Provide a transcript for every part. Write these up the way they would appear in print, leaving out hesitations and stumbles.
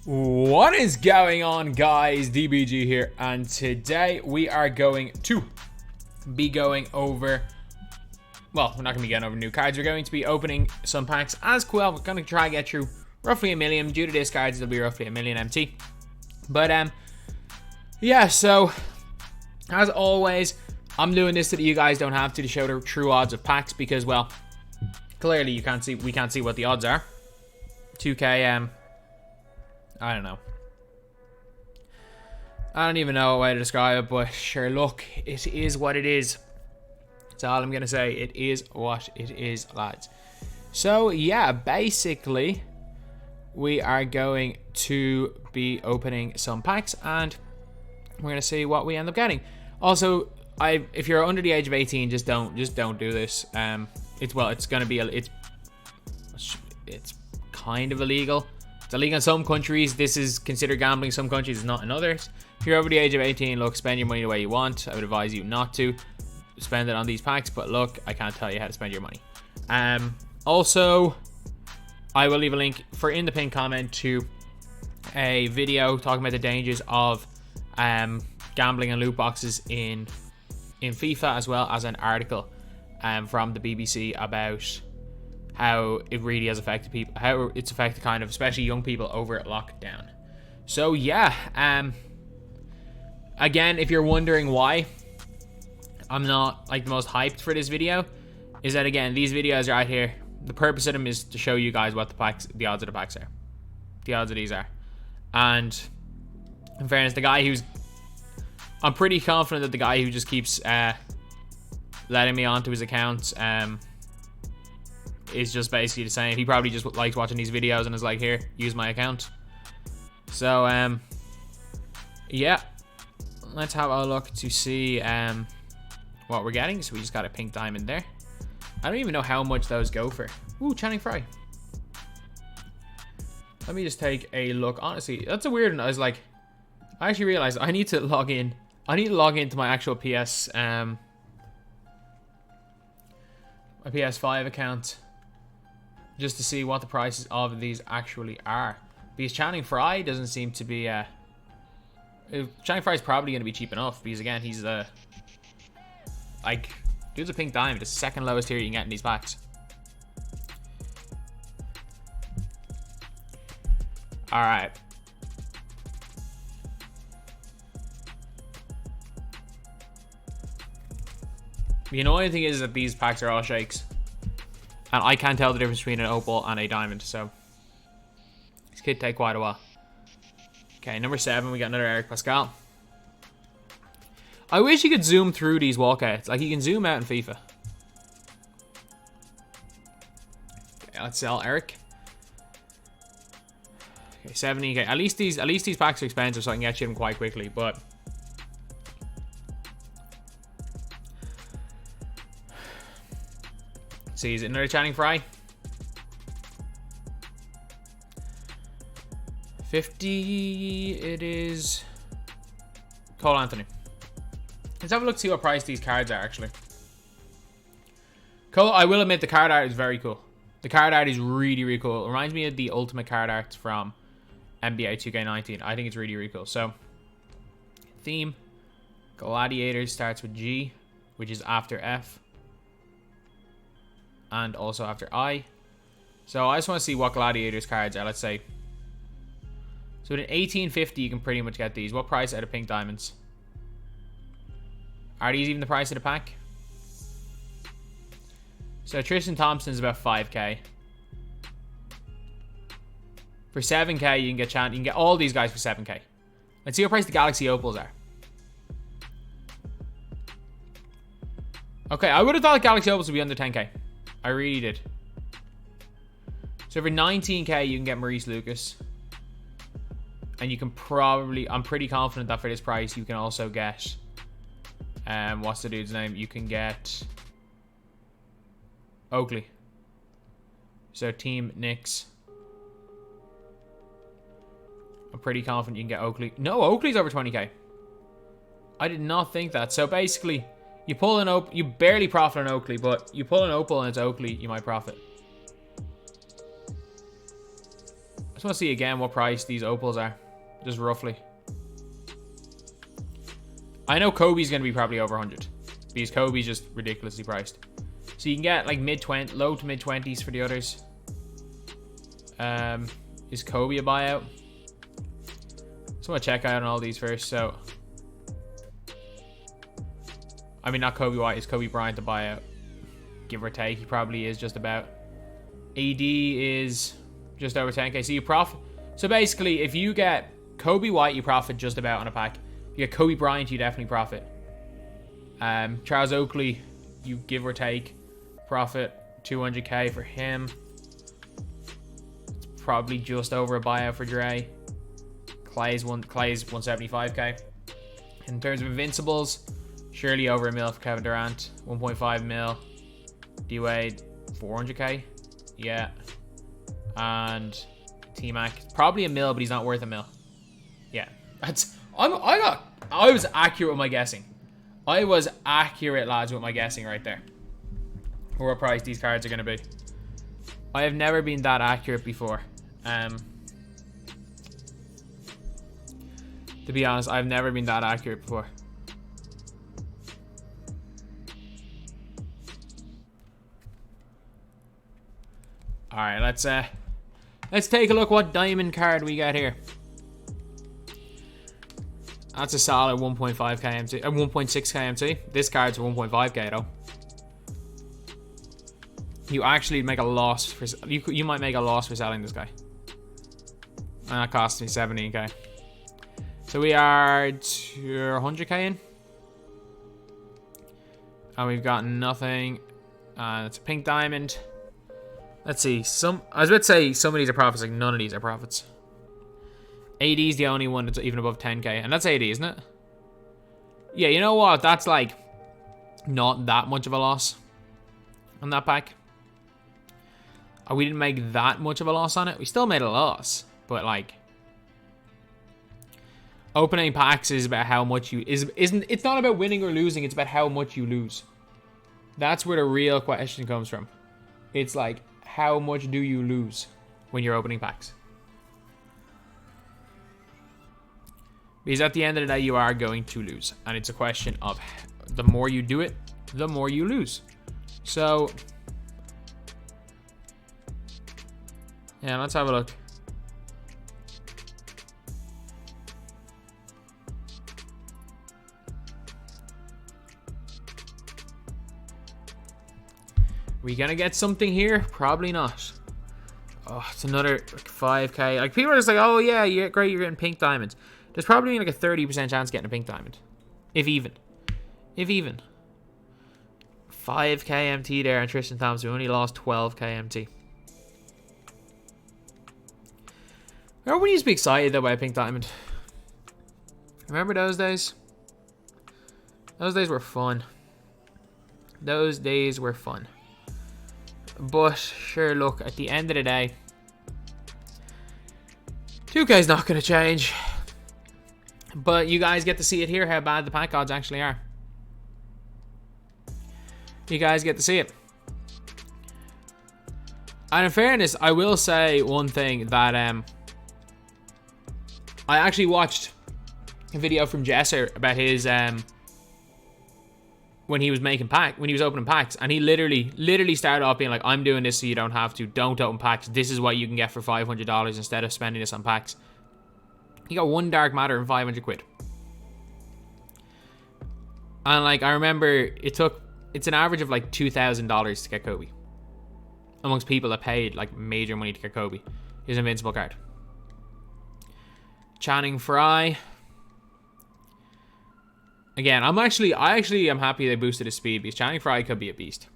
What is going on, guys? DBG here, and today we are going to be going over, well, we're not going to be getting over new cards. We're going to be opening some packs as well. We're going to try and get through roughly 1 million. Due to this cards, it'll be roughly 1 million MT. But yeah, so as always, I'm doing this so that you guys don't have to show the true odds of packs, because, well, clearly we can't see what the odds are. 2k, I don't know. I don't even know a way to describe it, but sure, look, it is what it is. That's all I'm going to say. It is what it is, lads. So, yeah, basically, we are going to be opening some packs, and we're going to see what we end up getting. Also, if you're under the age of 18, just don't do this. It's going to be, it's kind of illegal. It's illegal in some countries. This is considered gambling. Some countries it's not in others. If you're over the age of 18, look, spend your money the way you want. I would advise you not to spend it on these packs, but look, I can't tell you how to spend your money. Also, I will leave a link in the pinned comment to a video talking about the dangers of gambling and loot boxes in FIFA, as well as an article from the BBC about how it really has affected people, how it's affected kind of, especially young people over at lockdown. So yeah, again, if you're wondering why I'm not like the most hyped for this video, is that again, these videos right here, the purpose of them is to show you guys what the odds of the packs are. The odds of these are. And in fairness, I'm pretty confident that the guy who just keeps letting me onto his account is just basically the same. He probably just likes watching these videos and is like, here, use my account. So yeah, let's have a look to see what we're getting. So we just got a pink diamond there. I don't even know how much those go for. Ooh, Channing Frye. Let me just take a look. Honestly, that's a weird one. I actually realized I need to log in. I need to log into my actual my PS5 account just to see what the prices of these actually are. Because Channing Frye doesn't seem to be Channing Frye is probably going to be cheap enough, because again, he's dude's a pink diamond, the second lowest tier you can get in these packs. Alright. The annoying thing is that these packs are all shakes, and I can't tell the difference between an opal and a diamond, so this could take quite a while. Okay, number 7, we got another Eric Pascal. I wish you could zoom through these walkouts. Like, you can zoom out in FIFA. Okay, let's sell Eric. Okay, 70. Okay, at least these packs are expensive, so I can get you them quite quickly. But see, is it another Channing Frye? 50. It is Cole Anthony. Let's have a look to see what price these cards are, actually. Cole, I will admit the card art is very cool. The card art is really, really cool. It reminds me of the ultimate card art from NBA 2K19. I think it's really, really cool. So, theme. Gladiator starts with G, which is after F. And also after I. So, I just want to see what Gladiator's cards are. Let's say. So, at 1850, you can pretty much get these. What price are the pink diamonds? Are these even the price of the pack? So Tristian Thompson is about 5k. For 7k, you can get all these guys for 7k. Let's see what price the Galaxy Opals are. Okay, I would have thought Galaxy Opals would be under 10k. I really did. So for 19k, you can get Maurice Lucas. And you can probably, I'm pretty confident that for this price, you can also get, what's the dude's name? You can get Oakley. So Team Knicks. I'm pretty confident you can get Oakley. No, Oakley's over 20k. I did not think that. So basically, you pull an Opal, you barely profit on Oakley, but you pull an Opal and it's Oakley, you might profit. just want to see again what price these opals are. Just roughly. I know Kobe's going to be probably over 100. Because Kobe's just ridiculously priced. So you can get like low to mid 20s for the others. Is Kobe a buyout? Just want to check out on all these first. So, I mean, not Coby White. Is Kobe Bryant a buyout? Give or take, he probably is just about. AD is just over 10k. So you profit. So basically, if you get Coby White, you profit just about on a pack. If you get Kobe Bryant, you definitely profit. Charles Oakley, you give or take profit 200k for him. It's probably just over a buyout for Dre. Klay's 175k. In terms of invincibles, surely over a mil for Kevin Durant. 1.5 mil. D-Wade 400k. Yeah. And T-Mac probably a mil, but he's not worth a mil. Yeah. That's I was accurate with my guessing. I was accurate, lads, with my guessing right there. For what price these cards are going to be. I have never been that accurate before. To be honest, I've never been that accurate before. Alright, let's take a look what diamond card we got here. That's a solid 1.5k MT, 1.6k MT. This card's 1.5k though. You actually make a loss for you might make a loss for selling this guy. And that cost me 17k. So we are 100k in. And we've got nothing. It's a pink diamond. Let's see. I was about to say some of these are profits, like none of these are profits. AD is the only one that's even above 10k, and that's AD, isn't it? Yeah, you know what? That's like not that much of a loss on that pack. We didn't make that much of a loss on it. We still made a loss, but like opening packs is about how much you isn't. It's not about winning or losing. It's about how much you lose. That's where the real question comes from. It's like, how much do you lose when you're opening packs? Because at the end of the day, you are going to lose. And it's a question of the more you do it, the more you lose. So, yeah, let's have a look. We gonna get something here? Probably not. Oh, it's another like 5k. Like, people are just like, oh yeah, yeah, great, you're getting pink diamonds. There's probably like a 30% chance of getting a pink diamond. If even. If even. 5k MT there on Tristian Thompson. We only lost 12k MT. Everyone used to be excited though by a pink diamond. Remember those days? Those days were fun. Those days were fun. But sure, look, at the end of the day, 2K's not going to change. But you guys get to see it here, how bad the pack odds actually are. You guys get to see it. And in fairness, I will say one thing that I actually watched a video from Jesser about his when he was opening packs, and he literally started off being like, I'm doing this so you don't have to. Don't open packs. This is what you can get for $500 instead of spending this on packs. He got one dark matter and 500 quid. And like, I remember it's an average of like $2,000 to get Kobe. Amongst people that paid like major money to get Kobe. His invincible card. Channing Frye. Again, I actually am happy they boosted his speed, because Channing Frye could be a beast.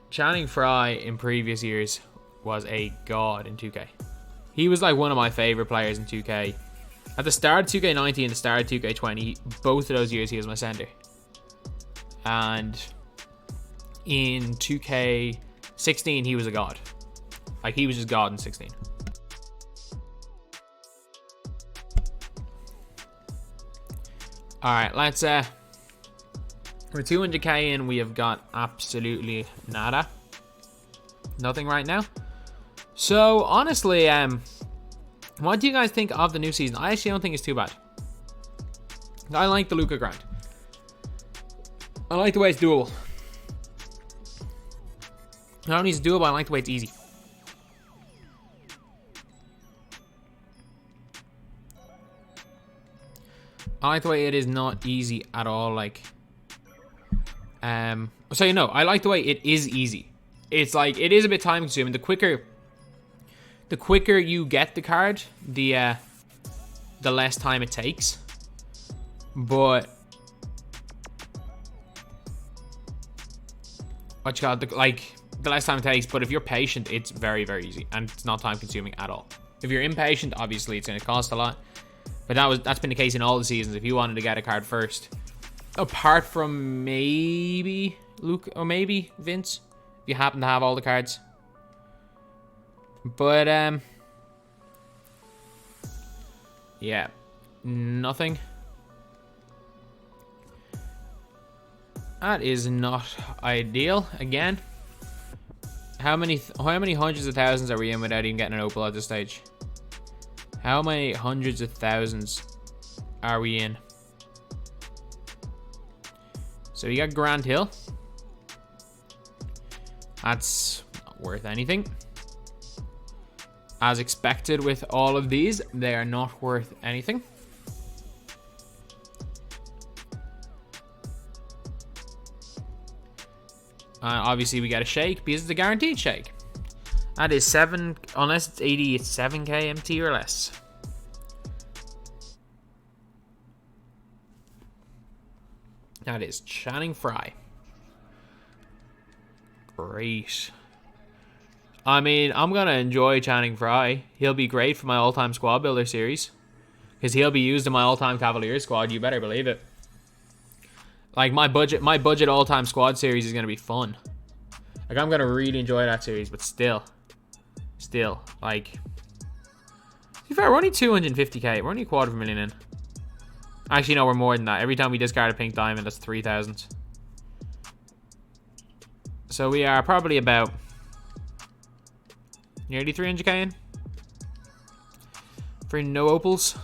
Channing Frye in previous years was a god in 2K. He was like one of my favorite players in 2K. At the start of 2K19 and the start of 2K20, both of those years he was my center. And in 2K16 he was a god. Like, he was just god in 16. Alright, let's we're 200k in. We have got absolutely nada. Nothing right now. So honestly, what do you guys think of the new season? I actually don't think it's too bad. I like the Luka grind. I like the way it's doable. Not only is it doable, I like the way it's easy. I like the way it is not easy at all. Like, so you know, I like the way it is easy. It's like, it is a bit time consuming. The quicker you get the card, the less time it takes. But what you got, like, the less time it takes. But if you're patient, it's very, very easy, and it's not time consuming at all. If you're impatient, obviously it's going to cost a lot. But that's been the case in all the seasons. If you wanted to get a card first, apart from maybe Luke or maybe Vince, if you happen to have all the cards. But yeah, nothing. That is not ideal. Again, how many hundreds of thousands are we in without even getting an opal at this stage? How many hundreds of thousands are we in? So you got Grand Hill. That's not worth anything. As expected with all of these, they are not worth anything. Obviously we got a shake because it's a guaranteed shake. That is 7, unless it's 80, it's 7k MT or less. That is Channing Frye. Great. I mean, I'm going to enjoy Channing Frye. He'll be great for my all-time squad builder series. Because he'll be used in my all-time Cavaliers squad, you better believe it. Like, my budget all-time squad series is going to be fun. Like, I'm going to really enjoy that series, but still, like, to be fair, we're only 250k. We're only a quarter of a million in. Actually, no, we're more than that. Every time we discard a pink diamond, that's 3,000. So we are probably about nearly 300k in for no opals.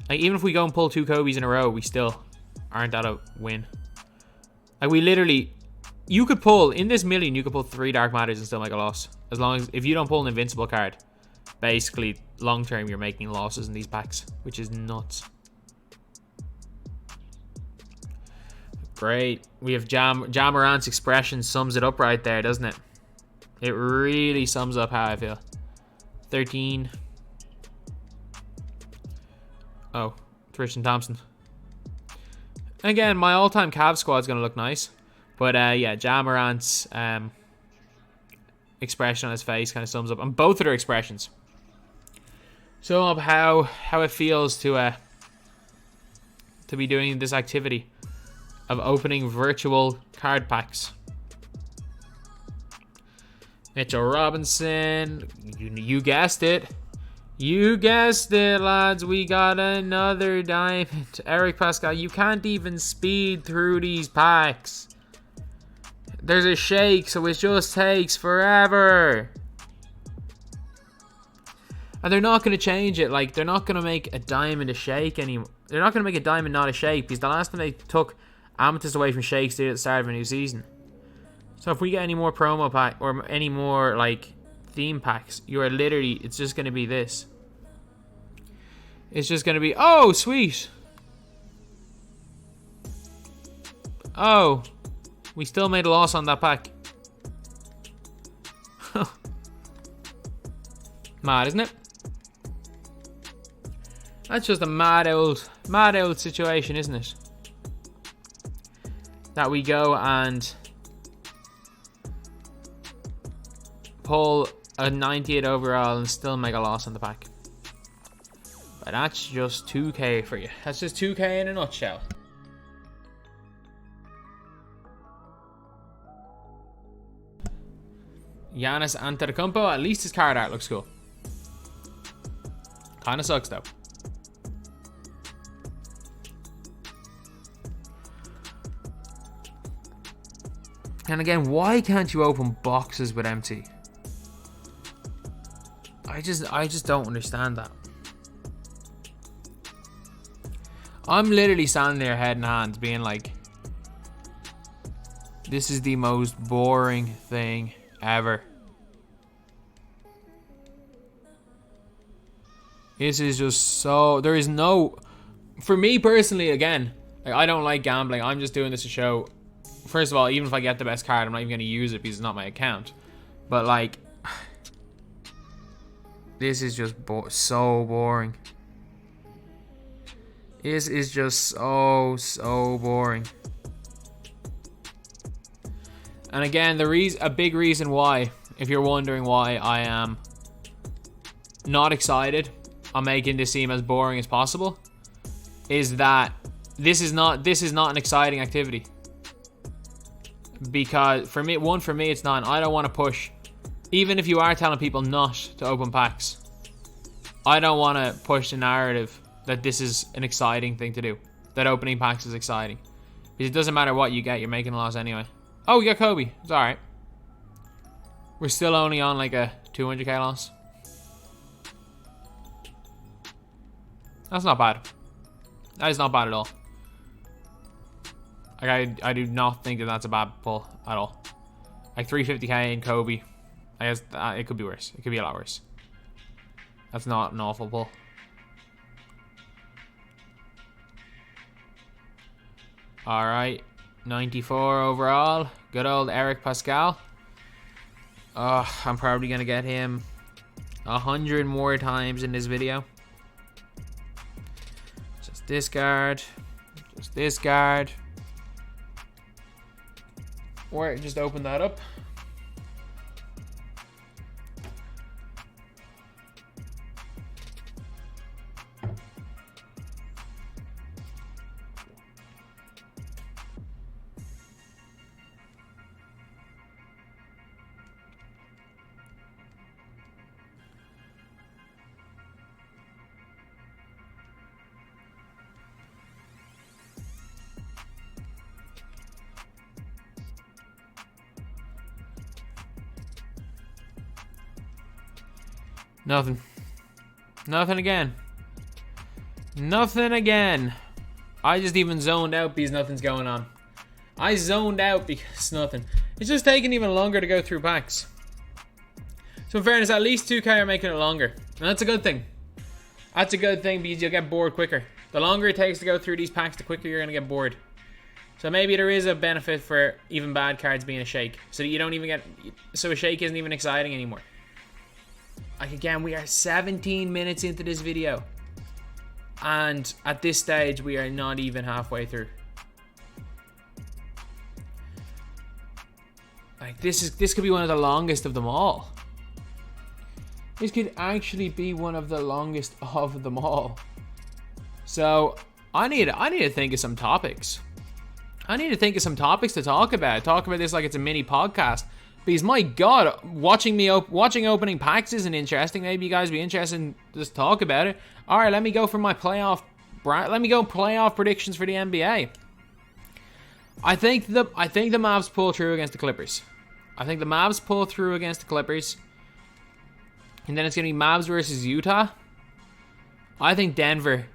Like, even if we go and pull 2 Kobys in a row, we still aren't at a win. Like, we literally, you could pull, in this million, you could pull 3 Dark Matters and still make a loss. As long as, if you don't pull an invincible card, basically, long term, you're making losses in these packs, which is nuts. Great. We have Morant's expression sums it up right there, doesn't it? It really sums up how I feel. 13. Oh, Tristian Thompson. Again, my all-time Cavs squad is going to look nice. But yeah, Morant's expression on his face kind of sums up. And both of their expressions. So how it feels to be doing this activity of opening virtual card packs. Mitchell Robinson, you guessed it. You guessed it, lads. We got another diamond. Eric Pascal, you can't even speed through these packs. There's a shake, so it just takes forever. And they're not going to change it. Like, they're not going to make a diamond a shake anymore. They're not going to make a diamond not a shake, because the last time they took amethyst away from shakes, they did at the start of a new season. So if we get any more promo pack or any more like theme packs, you are literally, it's just going to be this. It's just going to be, oh, sweet. Oh, we still made a loss on that pack. Mad, isn't it? That's just a mad old situation, isn't it? That we go and pull a 98 overall and still make a loss on the pack. But that's just 2k for you. That's just 2k in a nutshell. Giannis Antetokounmpo, at least his card art looks cool. Kinda sucks though. And again, why can't you open boxes with empty? I just don't understand that. I'm literally standing there head in hands being like, this is the most boring thing ever. This is just so... There is no... For me personally, again, like, I don't like gambling. I'm just doing this to show... First of all, even if I get the best card, I'm not even going to use it because it's not my account. But, like... This is just so boring. This is just so boring. And again, a big reason why, if you're wondering why I am not excited on making this seem as boring as possible, is that this is not an exciting activity. Because for me, it's not. I don't want to push. Even if you are telling people not to open packs, I don't want to push the narrative that this is an exciting thing to do. That opening packs is exciting. Because it doesn't matter what you get, you're making a loss anyway. Oh, we got Coby. It's alright. We're still only on like a 200k loss. That's not bad. That is not bad at all. Like, I do not think that that's a bad pull at all. Like 350k in Coby. I guess it could be worse. It could be a lot worse. That's not an awful pull. Alright. 94 overall. Good old Eric Pascal. I'm probably going to get him 100 more times in this video. Just discard. Just discard. Or just open that up. Nothing. Nothing again. Nothing again. I just even zoned out because nothing's going on. I zoned out because nothing. It's just taking even longer to go through packs. So in fairness, at least 2k are making it longer. And that's a good thing. That's a good thing because you'll get bored quicker. The longer it takes to go through these packs, the quicker you're going to get bored. So maybe there is a benefit for even bad cards being a shake. So that you don't even get... So a shake isn't even exciting anymore. Like, again, we are 17 minutes into this video. And at this stage, we are not even halfway through. Like, this could be one of the longest of them all. This could actually be one of the longest of them all. So, I need to think of some topics. I need to think of some topics to talk about. Talk about this like it's a mini podcast. Because my God, watching opening packs isn't interesting. Maybe you guys be interested in just talk about it. All right, let me go for my playoff predictions for the NBA. I think the Mavs pull through against the Clippers. And then it's gonna be Mavs versus Utah. I think Denver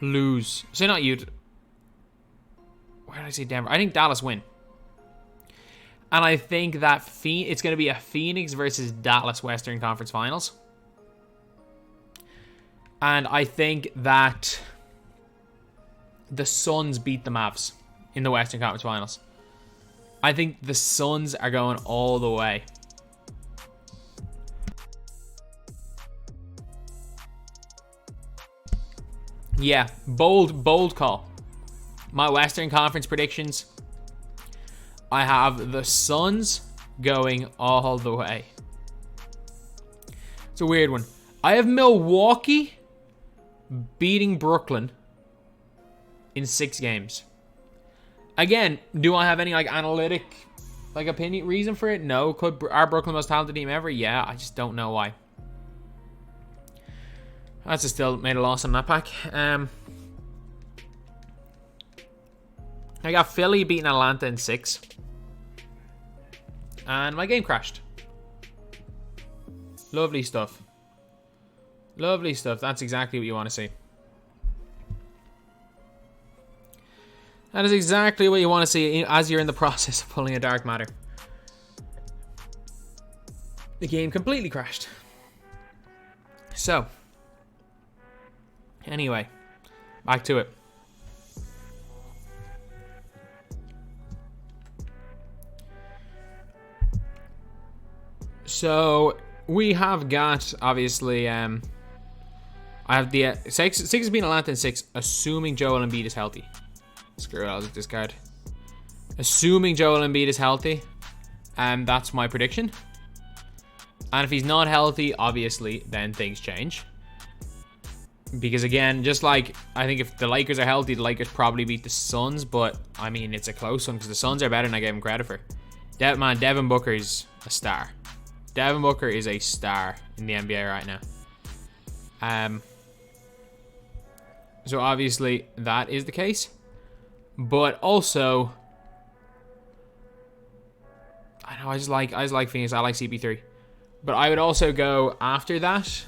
lose. So not Utah. Where did I say Denver? I think Dallas win. And I think that it's going to be a Phoenix versus Dallas Western Conference Finals. And I think that the Suns beat the Mavs in the Western Conference Finals. I think the Suns are going all the way. Yeah, bold call. My Western Conference predictions... I have the Suns going all the way. It's a weird one. I have Milwaukee beating Brooklyn in 6 games. Again, do I have any analytic opinion reason for it? No. Are Brooklyn the most talented team ever? Yeah, I just don't know why. That's still made a loss on that pack. I got Philly beating Atlanta in 6. And my game crashed. Lovely stuff. Lovely stuff. That's exactly what you want to see. That is exactly what you want to see as you're in the process of pulling a dark matter. The game completely crashed. So, anyway, back to it. So, we have got, obviously, I have the 6 has been Atlanta in 6, assuming Joel Embiid is healthy. Screw it, I'll just discard. Assuming Joel Embiid is healthy, that's my prediction. And if he's not healthy, obviously, then things change. Because again, just like, I think if the Lakers are healthy, the Lakers probably beat the Suns. But, I mean, it's a close one because the Suns are better than I gave him credit for. Devin Booker is a star. Devin Booker is a star in the NBA right now. So, obviously, that is the case. But also, I know, I just like Phoenix. I like CP3. But I would also go after that.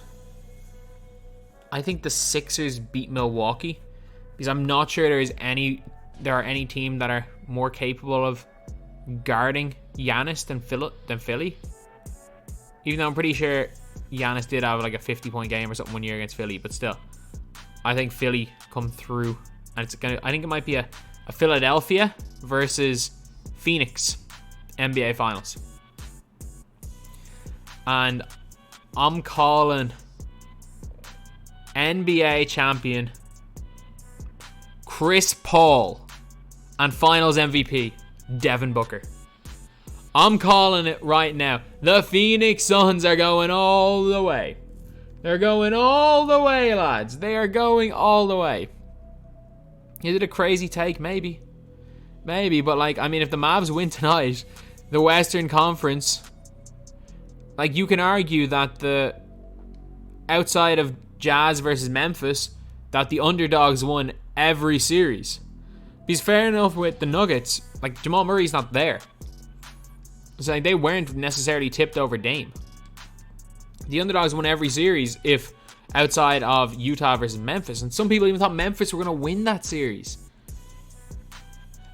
I think the Sixers beat Milwaukee because I'm not sure there are any team that are more capable of guarding Giannis than Philly. Even though I'm pretty sure Giannis did have like a 50-point game or something one year against Philly, but still, I think Philly come through, and I think it might be a Philadelphia versus Phoenix NBA Finals. And I'm calling NBA champion Chris Paul and Finals MVP Devin Booker. I'm calling it right now. The Phoenix Suns are going all the way. They're going all the way, lads. They are going all the way. Is it a crazy take? Maybe. But like, I mean, if the Mavs win tonight, the Western Conference, like, you can argue that the outside of Jazz versus Memphis, that the underdogs won every series. Because fair enough with the Nuggets, like, Jamal Murray's not there. So like, they weren't necessarily tipped over Dame. The underdogs won every series if outside of Utah versus Memphis. And some people even thought Memphis were going to win that series.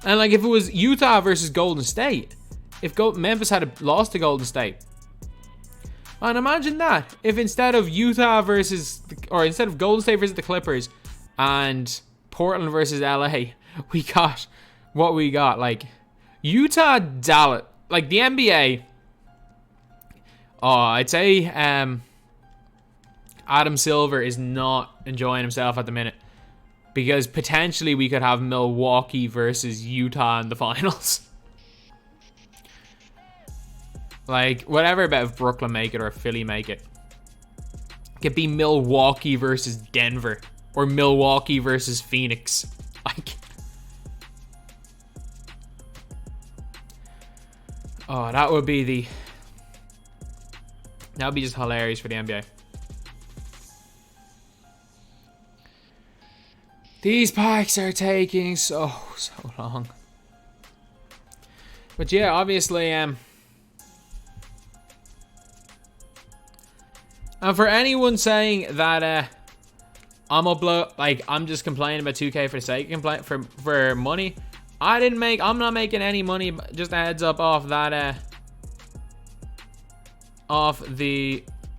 And like, if it was Utah versus Golden State, if Memphis had lost to Golden State, and imagine that if instead of Golden State versus the Clippers and Portland versus LA, we got what we got. Like, Utah, Dallas, like the NBA. Oh, I'd say Adam Silver is not enjoying himself at the minute, because potentially we could have Milwaukee versus Utah in the finals. Like, whatever about if Brooklyn make it or if Philly make it. It could be Milwaukee versus Denver. Or Milwaukee versus Phoenix. Like, oh, that would be just hilarious for the NBA. These packs are taking so long. But yeah, obviously, and for anyone saying that I'm just complaining about 2K for the sake of for money, I'm not making any money. Just a heads up off that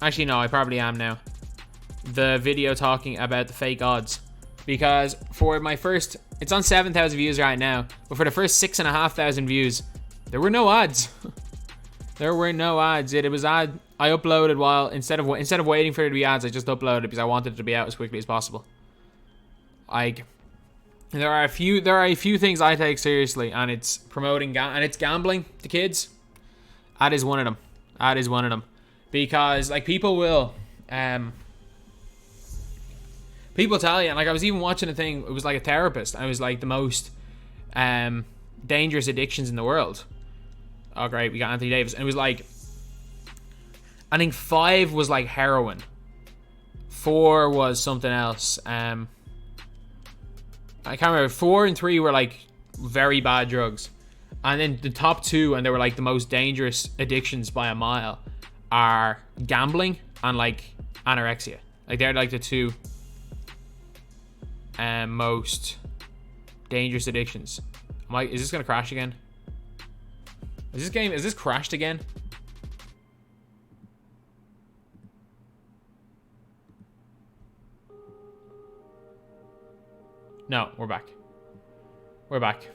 actually no, I probably am now. The video talking about the fake odds, because for my first, it's on 7,000 views right now, but for the first 6,500 views, there were no ads. There were no ads. It was I uploaded while instead of waiting for it to be ads, I just uploaded because I wanted it to be out as quickly as possible. Like, there are a few things I take seriously, and it's promoting and it's gambling to kids. That is one of them. Because like, people will people tell you, and like, I was even watching a thing, it was like a therapist, and it was like the most dangerous addictions in the world. Oh great, we got Anthony Davis. And it was like, I think 5 was like heroin, 4 was something else. I can't remember. 4 and 3 were like very bad drugs, and then the top 2, and they were like the most dangerous addictions by a mile. are gambling and like anorexia. Like they're like the two most dangerous addictions. Is this gonna crash again? Is this crashed again? No, we're back. We're back.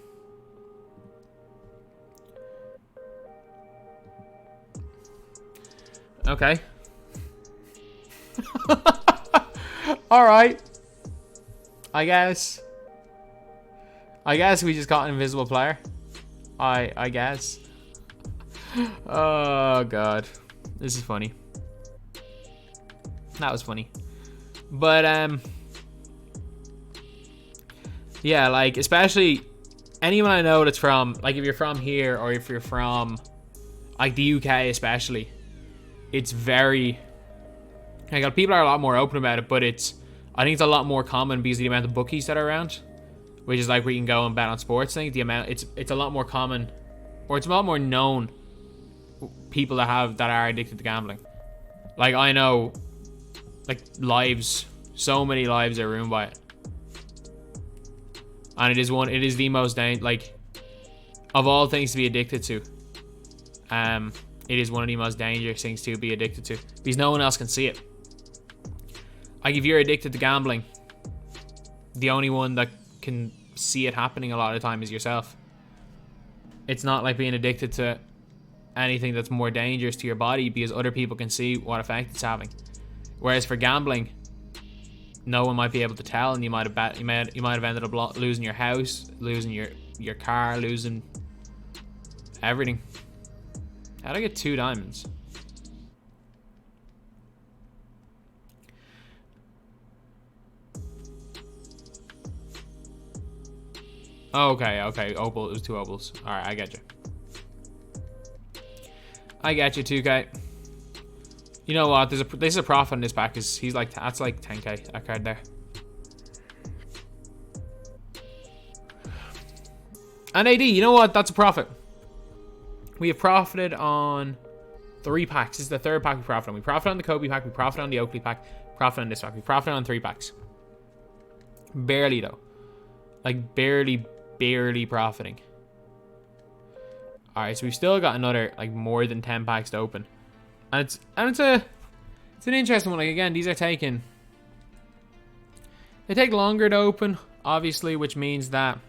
Okay. All right. I guess we just got an invisible player. I guess. Oh god, this is funny. That was funny, but yeah, like especially anyone I know that's from, like, if you're from here or if you're from like the UK especially, it's very, like, people are a lot more open about it, but I think it's a lot more common because of the amount of bookies that are around, which is like where you can go and bet on sports things. The amount, it's a lot more common, or it's a lot more known, people that are addicted to gambling. Like, I know, like, so many lives are ruined by it, and it is the most like, of all things to be addicted to, it is one of the most dangerous things to be addicted to because no one else can see it. Like, if you're addicted to gambling, the only one that can see it happening a lot of the time is yourself. It's not like being addicted to anything that's more dangerous to your body because other people can see what effect it's having. Whereas for gambling, no one might be able to tell, and you might have ended up losing your house, losing your car, losing everything. How'd I get 2 diamonds? Oh, okay, opal, it was 2 opals. Alright, I get you. I get you, 2K. You know what, there's a profit in this pack, because that's like 10K, that card there. And AD, you know what, that's a profit. We have profited on 3 packs. This is the 3rd pack we profited on. We profited on the Coby pack, we profited on the Oakley pack, profited on this pack. We profited on 3 packs. Barely though. Like barely profiting. Alright, so we've still got another, like, more than 10 packs to open. And it's an interesting one. Like, again, these are they take longer to open, obviously, which means that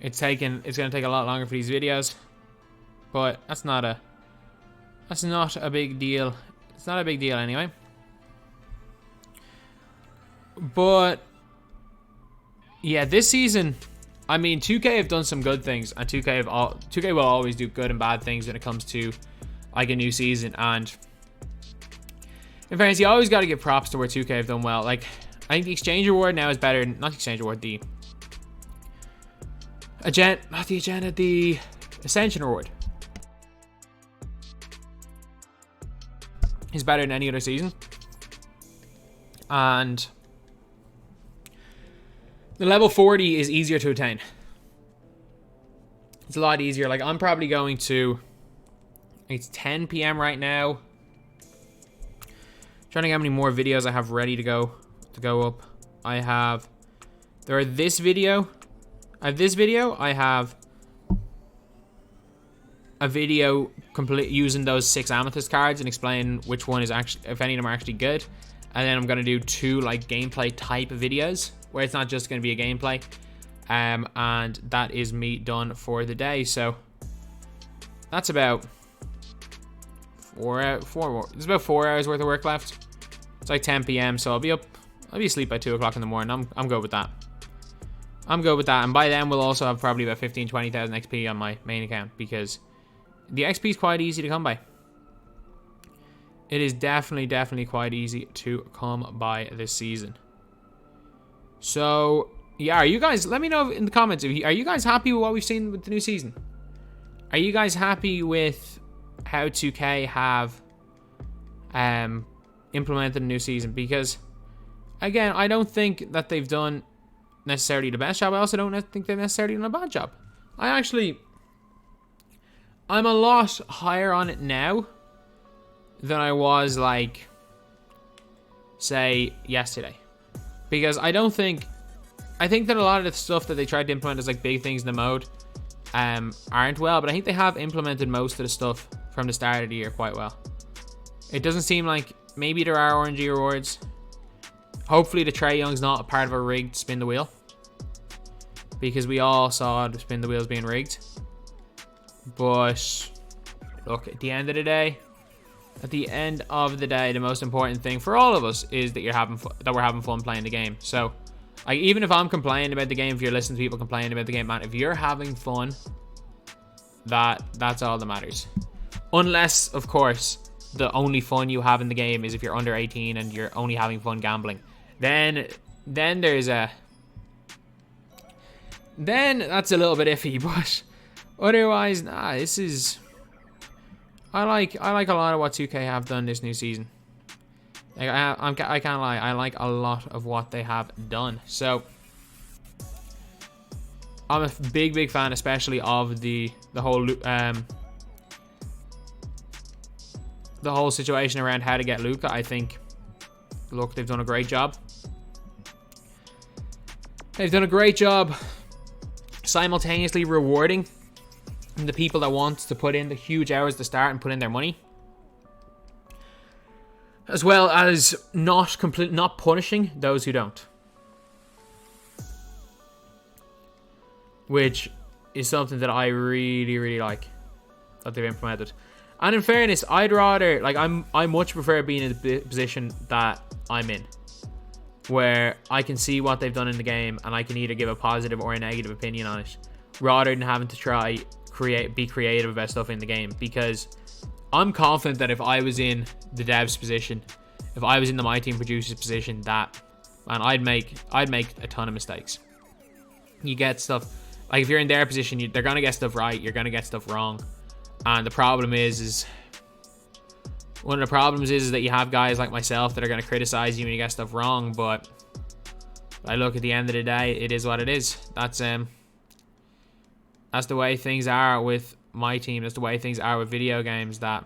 it's gonna take a lot longer for these videos. But that's not a big deal. It's not a big deal anyway. But yeah, this season, I mean, 2K have done some good things, and 2K will always do good and bad things when it comes to, like, a new season. And in fairness, you always got to give props to where 2K have done well. Like, I think the exchange reward now is better. Not the exchange reward, the ascension reward is better than any other season. And the level 40 is easier to attain. It's a lot easier. Like, I'm probably going to, it's 10 p.m. right now. Trying to get how many more videos I have ready to go up. I have this video. I have a video complete using those 6 amethyst cards and explain which one is actually, if any of them are actually good. And then I'm gonna do 2, like, gameplay type videos where it's not just gonna be a gameplay. And that is me done for the day. So that's about 4 more. There's about 4 hours worth of work left. It's like 10 p.m. so I'll be asleep by 2 o'clock in the morning. I'm good with that. And by then we'll also have probably about 15-20,000 XP on my main account, because the XP is quite easy to come by. It is definitely quite easy to come by this season. So yeah, are you guys, let me know in the comments, are you guys happy with what we've seen with the new season? Are you guys happy with how 2K have implemented a new season? Because again, I don't think that they've done necessarily the best job. I also don't think they've necessarily done a bad job. I I'm a lot higher on it now than I was, like, say, yesterday. Because I think that a lot of the stuff that they tried to implement as, like, big things in the mode aren't well, but I think they have implemented most of the stuff from the start of the year quite well. It doesn't seem like, maybe there are RNG rewards. Hopefully the Trae Young's not a part of a rigged spin the wheel, because we all saw the spin the wheels being rigged. But look, at the end of the day, the most important thing for all of us is that we're having fun playing the game. So, like, even if I'm complaining about the game, if you're listening to people complaining about the game, man, if you're having fun, that's all that matters. Unless, of course, the only fun you have in the game is if you're under 18 and you're only having fun gambling. Then that's a little bit iffy, but otherwise, nah, this is... I like a lot of what 2K have done this new season. Like, I can't lie, I like a lot of what they have done. So I'm a big fan, especially of the whole situation around how to get Luka. I think, look, they've done a great job. They've done a great job simultaneously rewarding the people that want to put in the huge hours to start and put in their money, as well as not punishing those who don't, which is something that I really like that they've implemented. And in fairness, I'd rather, like, I much prefer being in the position that I'm in, where I can see what they've done in the game and I can either give a positive or a negative opinion on it, rather than having to try be creative about stuff in the game. Because I'm confident that if I was in the devs position, if I was in the myteam producers position, that, man, I'd make a ton of mistakes. You get stuff, like, if you're in their position, they're gonna get stuff right, you're gonna get stuff wrong. And the problem is one of the problems is that you have guys like myself that are going to criticize you when you get stuff wrong. But I look, at the end of the day, it is what it is. That's the way things are with my team. That's the way things are with video games. That,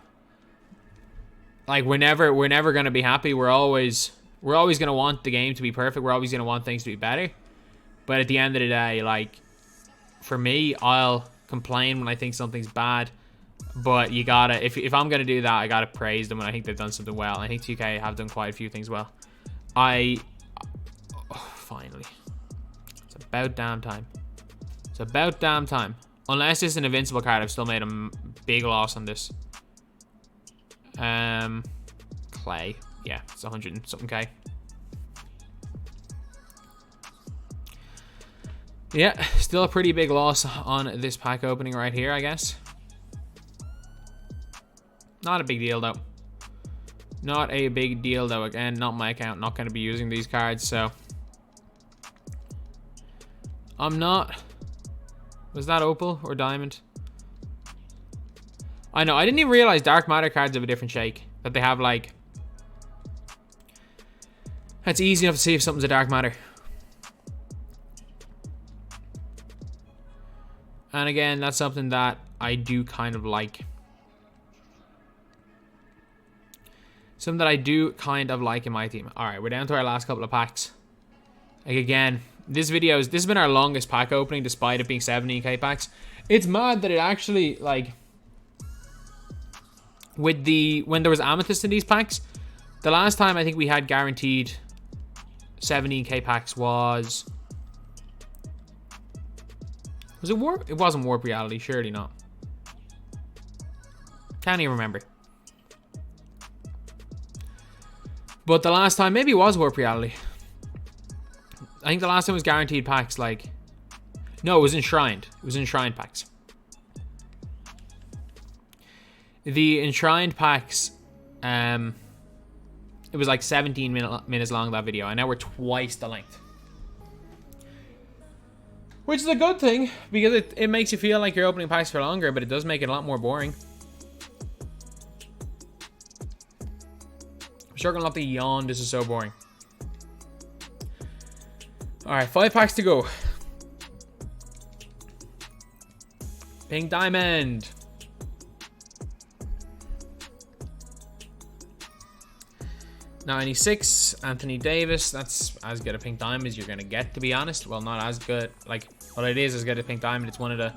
like, we're never going to be happy. We're always going to want the game to be perfect. We're always going to want things to be better. But at the end of the day, like, for me, I'll complain when I think something's bad. But you gotta, if I'm gonna do that, I gotta praise them, and I think they've done something well. I think 2K have done quite a few things well. Finally, it's about damn time. It's about damn time. Unless it's an invincible card, I've still made a big loss on this. Klay, yeah, it's 100 and something K. Yeah, still a pretty big loss on this pack opening right here, I guess. Not a big deal, though. Not a big deal, though. Again, not my account. Not going to be using these cards, so... I'm not... Was that opal or diamond? I know. I didn't even realize dark matter cards have a different shake. That they have, like... It's easy enough to see if something's a dark matter. And again, that's something that I do kind of like. Something that I do kind of like in my team. Alright, we're down to our last couple of packs. Like, again, this has been our longest pack opening, despite it being 17k packs. It's mad that it actually, like, when there was amethyst in these packs, the last time I think we had guaranteed 17k packs was it warp? It wasn't warp reality, surely not. Can't even remember. But the last time, maybe it was warp reality. I think the last time was guaranteed packs, like... No, it was enshrined. It was enshrined packs. The enshrined packs, it was like 17 minutes long, that video. And now we're twice the length. Which is a good thing, because it makes you feel like you're opening packs for longer, but it does make it a lot more boring. I'm sure gonna have to yawn. This is so boring. Alright, 5 packs to go. Pink diamond. 96, Anthony Davis. That's as good a pink diamond as you're going to get, to be honest. Well, not as good. Like, well, it is as good a pink diamond. It's one of the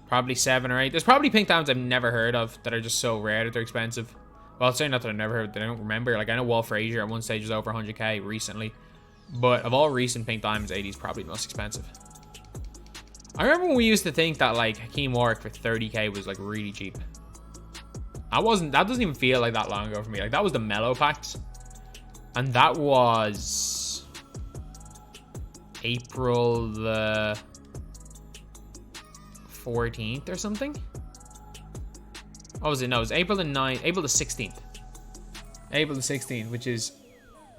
probably 7 or 8. There's probably pink diamonds I've never heard of that are just so rare that they're expensive. Well, certainly not that I've never heard, that I don't remember. Like, I know Walt Frazier at one stage was over 100k recently. But of all recent pink diamonds, 80 is probably the most expensive. I remember when we used to think that, like, Hakeem Warwick for 30k was, like, really cheap. That doesn't even feel like that long ago for me. Like, that was the Mellow packs. And that was April the 14th or something. What was it? No, it was April the 9th, April the 16th. April the 16th, which is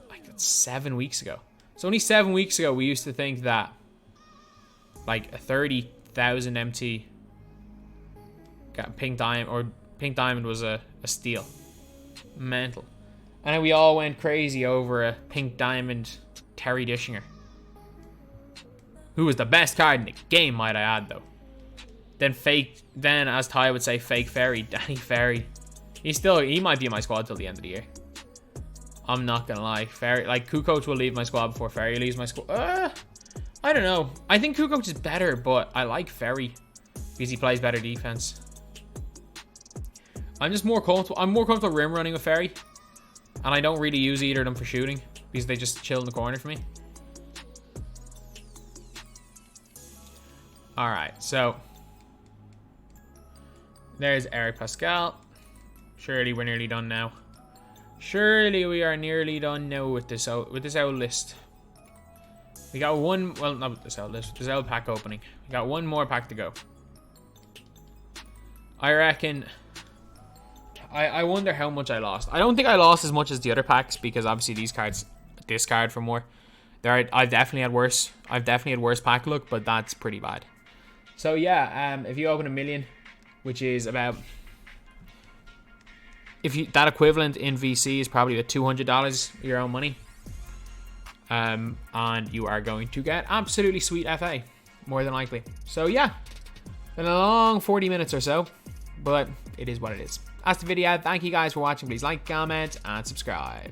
like 7 weeks ago. So only 7 weeks ago, we used to think that like a 30,000 MT got pink diamond was a steal. Mental. And then we all went crazy over a pink diamond Terry Dishinger, who was the best card in the game, might I add, though. Then as Ty would say, fake Ferry, Danny Ferry. He might be in my squad till the end of the year. I'm not gonna lie. Ferry, like, Kukoc will leave my squad before Ferry leaves my squad. I don't know. I think Kukoc is better, but I like Ferry because he plays better defense. I'm more comfortable rim running with Ferry. And I don't really use either of them for shooting because they just chill in the corner for me. Alright, so there's Eric Pascal. Surely we're nearly done now. Surely we are nearly done now with this old list. We got one, well, not with this old list, with this old pack opening. We got one more pack to go. I reckon... I wonder how much I lost. I don't think I lost as much as the other packs because obviously these cards discard for more. I've definitely had worse pack luck, but that's pretty bad. So yeah, if you open 1 million, which is about, that equivalent in VC is probably about $200 your own money. And you are going to get absolutely sweet FA, more than likely. So yeah, been a long 40 minutes or so, but it is what it is. That's the video. Thank you guys for watching. Please like, comment, and subscribe.